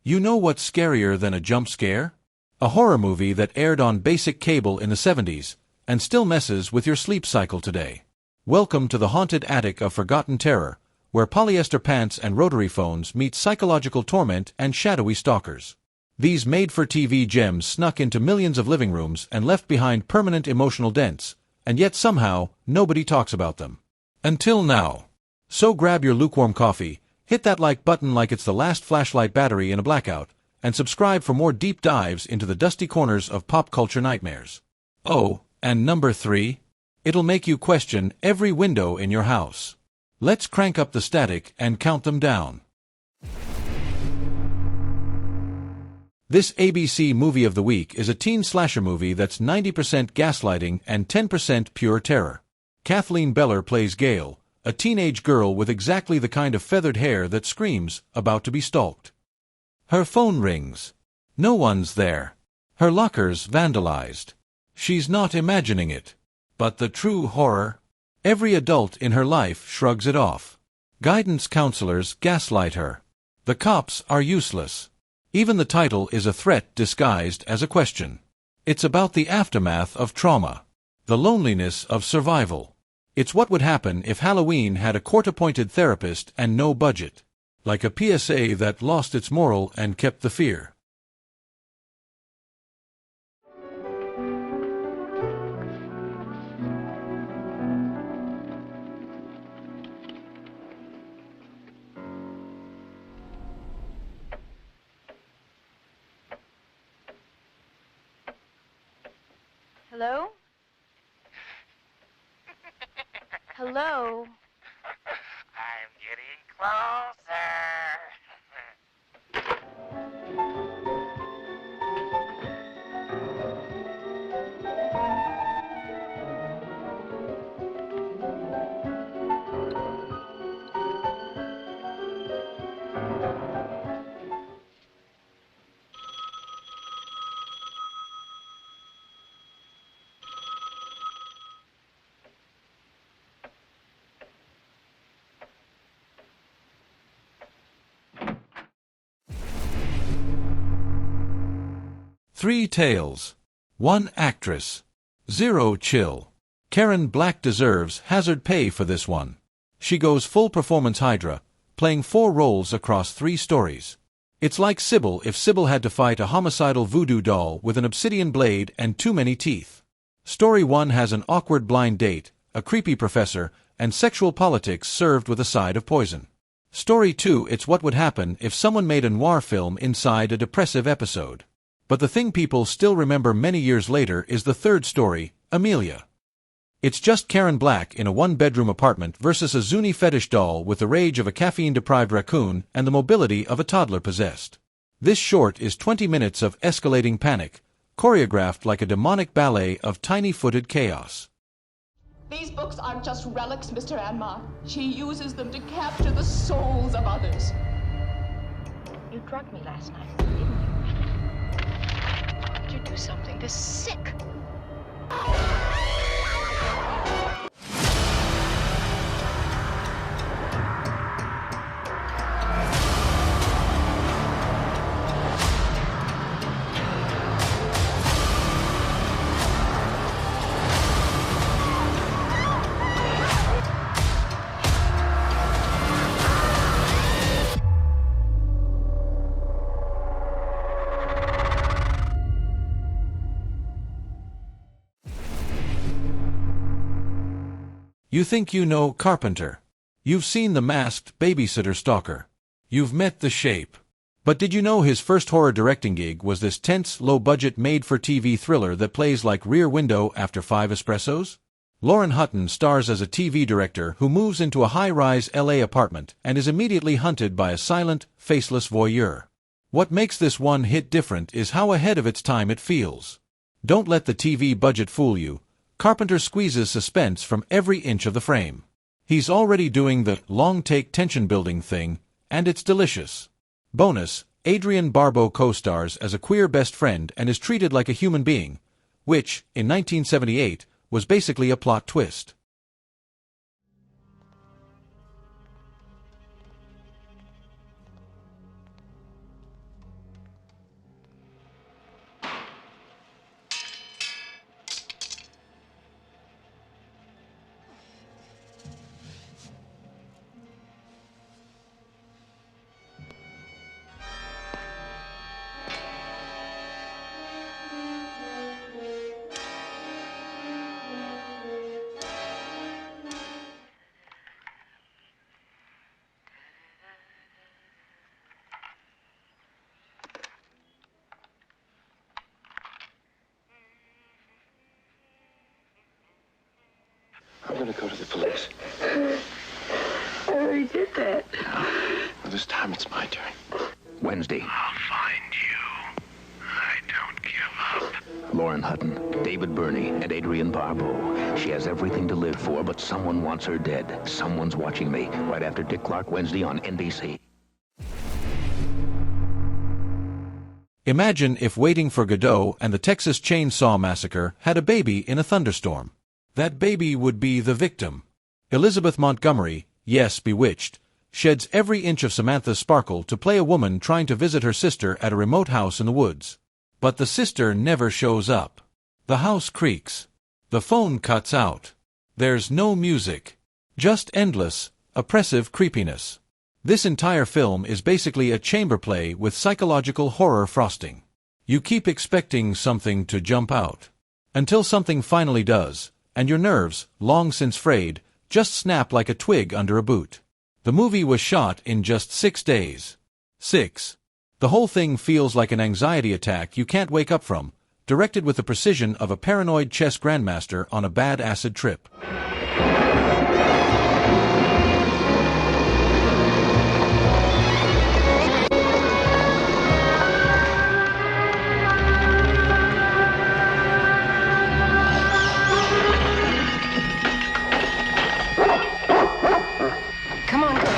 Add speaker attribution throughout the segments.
Speaker 1: You know what's scarier than a jump scare? A horror movie that aired on basic cable in the 70s, and still messes with your sleep cycle today. Welcome to the haunted attic of forgotten terror, where polyester pants and rotary phones meet psychological torment and shadowy stalkers. These made-for-TV gems snuck into millions of living rooms and left behind permanent emotional dents, and yet somehow, nobody talks about them. Until now. So grab your lukewarm coffee, hit that like button like it's the last flashlight battery in a blackout, and subscribe for more deep dives into the dusty corners of pop culture nightmares. Oh, and number 3? It'll make you question every window in your house. Let's crank up the static and count them down. This ABC Movie of the Week is a teen slasher movie that's 90% gaslighting and 10% pure terror. Kathleen Beller plays Gail, a teenage girl with exactly the kind of feathered hair that screams, about to be stalked. Her phone rings. No one's there. Her locker's vandalized. She's not imagining it. But the true horror? Every adult in her life shrugs it off. Guidance counselors gaslight her. The cops are useless. Even the title is a threat disguised as a question. It's about the aftermath of trauma. The loneliness of survival. It's what would happen if Halloween had a court-appointed therapist and no budget. Like a PSA that lost its moral and kept the fear.
Speaker 2: Hello? Hello?
Speaker 3: I'm getting closer.
Speaker 1: Three tales. One actress. Zero chill. Karen Black deserves hazard pay for this one. She goes full performance Hydra, playing 4 roles across 3 stories. It's like Sybil if Sybil had to fight a homicidal voodoo doll with an obsidian blade and too many teeth. Story 1 has an awkward blind date, a creepy professor, and sexual politics served with a side of poison. Story 2, it's what would happen if someone made a noir film inside a depressive episode. But the thing people still remember many years later is the third story, Amelia. It's just Karen Black in a 1-bedroom apartment versus a Zuni fetish doll with the rage of a caffeine-deprived raccoon and the mobility of a toddler possessed. This short is 20 minutes of escalating panic, choreographed like a demonic ballet of tiny-footed chaos.
Speaker 4: These books aren't just relics, Mr. Anmar. She uses them to capture the souls of others.
Speaker 2: You drugged me last night, didn't you? Did you do something this sick?
Speaker 1: You think you know Carpenter. You've seen The Masked Babysitter Stalker. You've met The Shape. But did you know his first horror directing gig was this tense, low-budget, made-for-TV thriller that plays like Rear Window after 5 espressos? Lauren Hutton stars as a TV director who moves into a high-rise LA apartment and is immediately hunted by a silent, faceless voyeur. What makes this one hit different is how ahead of its time it feels. Don't let the TV budget fool you. Carpenter squeezes suspense from every inch of the frame. He's already doing the long-take tension-building thing, and it's delicious. Bonus, Adrienne Barbeau co-stars as a queer best friend and is treated like a human being, which, in 1978, was basically a plot twist.
Speaker 5: going to go to the police.
Speaker 6: I already did that.
Speaker 5: Well, this time it's my turn.
Speaker 7: Wednesday.
Speaker 3: I'll find you. I don't give up.
Speaker 7: Lauren Hutton, David Burney, and Adrienne Barbeau. She has everything to live for, but someone wants her dead. Someone's watching me. Right after Dick Clark Wednesday on NBC.
Speaker 1: Imagine if Waiting for Godot and the Texas Chainsaw Massacre had a baby in a thunderstorm. That baby would be the victim. Elizabeth Montgomery, yes, bewitched, sheds every inch of Samantha's sparkle to play a woman trying to visit her sister at a remote house in the woods. But the sister never shows up. The house creaks. The phone cuts out. There's no music. Just endless, oppressive creepiness. This entire film is basically a chamber play with psychological horror frosting. You keep expecting something to jump out. Until something finally does, and your nerves, long since frayed, just snap like a twig under a boot. The movie was shot in just 6 days. 6. The whole thing feels like an anxiety attack you can't wake up from, directed with the precision of a paranoid chess grandmaster on a bad acid trip.
Speaker 2: Come on, girl.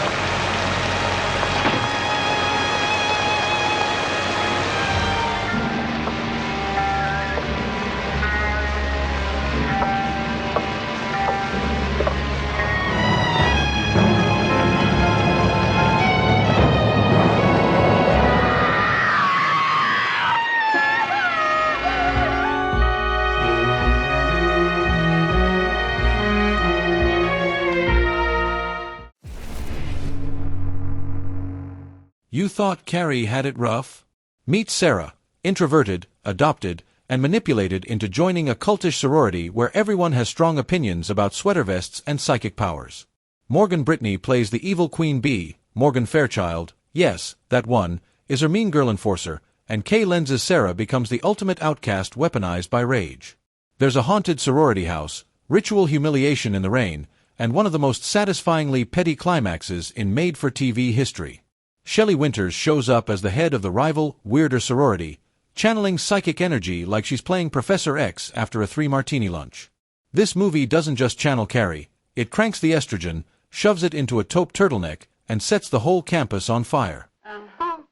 Speaker 1: You thought Carrie had it rough? Meet Sarah, introverted, adopted, and manipulated into joining a cultish sorority where everyone has strong opinions about sweater vests and psychic powers. Morgan Brittany plays the evil Queen Bee. Morgan Fairchild, yes, that one, is her mean girl enforcer, and Kay Lenz's Sarah becomes the ultimate outcast weaponized by rage. There's a haunted sorority house, ritual humiliation in the rain, and one of the most satisfyingly petty climaxes in made-for-TV history. Shelley Winters shows up as the head of the rival, weirder sorority, channeling psychic energy like she's playing Professor X after a 3-martini lunch. This movie doesn't just channel Carrie, it cranks the estrogen, shoves it into a taupe turtleneck, and sets the whole campus on fire.
Speaker 6: Oh,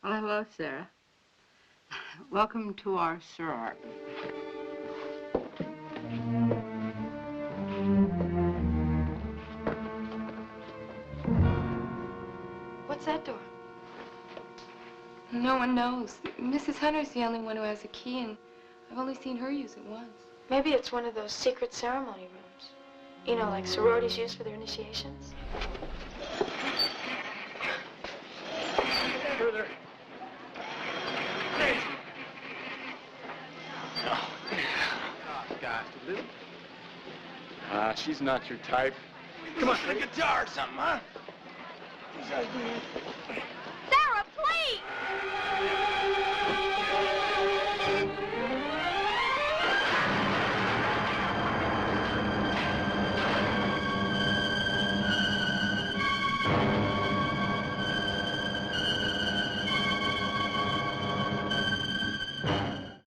Speaker 6: hello, Sarah. Welcome to our sorority.
Speaker 2: What's that door? No one knows. Mrs. Hunter's the only one who has a key, and I've only seen her use it once.
Speaker 8: Maybe it's one of those secret ceremony rooms. You know, like sororities use for their initiations.
Speaker 5: Further. She's not your type. Come on, play guitar or something, huh?
Speaker 8: Sarah, please!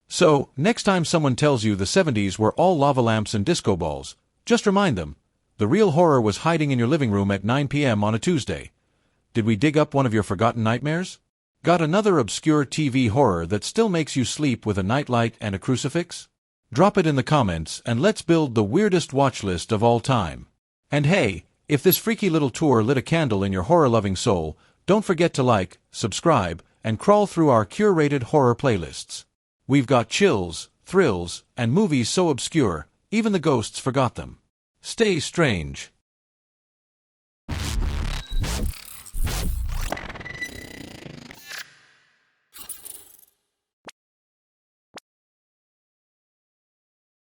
Speaker 1: So, next time someone tells you the 70s were all lava lamps and disco balls, just remind them, the real horror was hiding in your living room at 9 p.m. on a Tuesday. Did we dig up one of your forgotten nightmares? Got another obscure TV horror that still makes you sleep with a nightlight and a crucifix? Drop it in the comments and let's build the weirdest watch list of all time. And hey, if this freaky little tour lit a candle in your horror-loving soul, don't forget to like, subscribe, and crawl through our curated horror playlists. We've got chills, thrills, and movies so obscure, even the ghosts forgot them. Stay strange.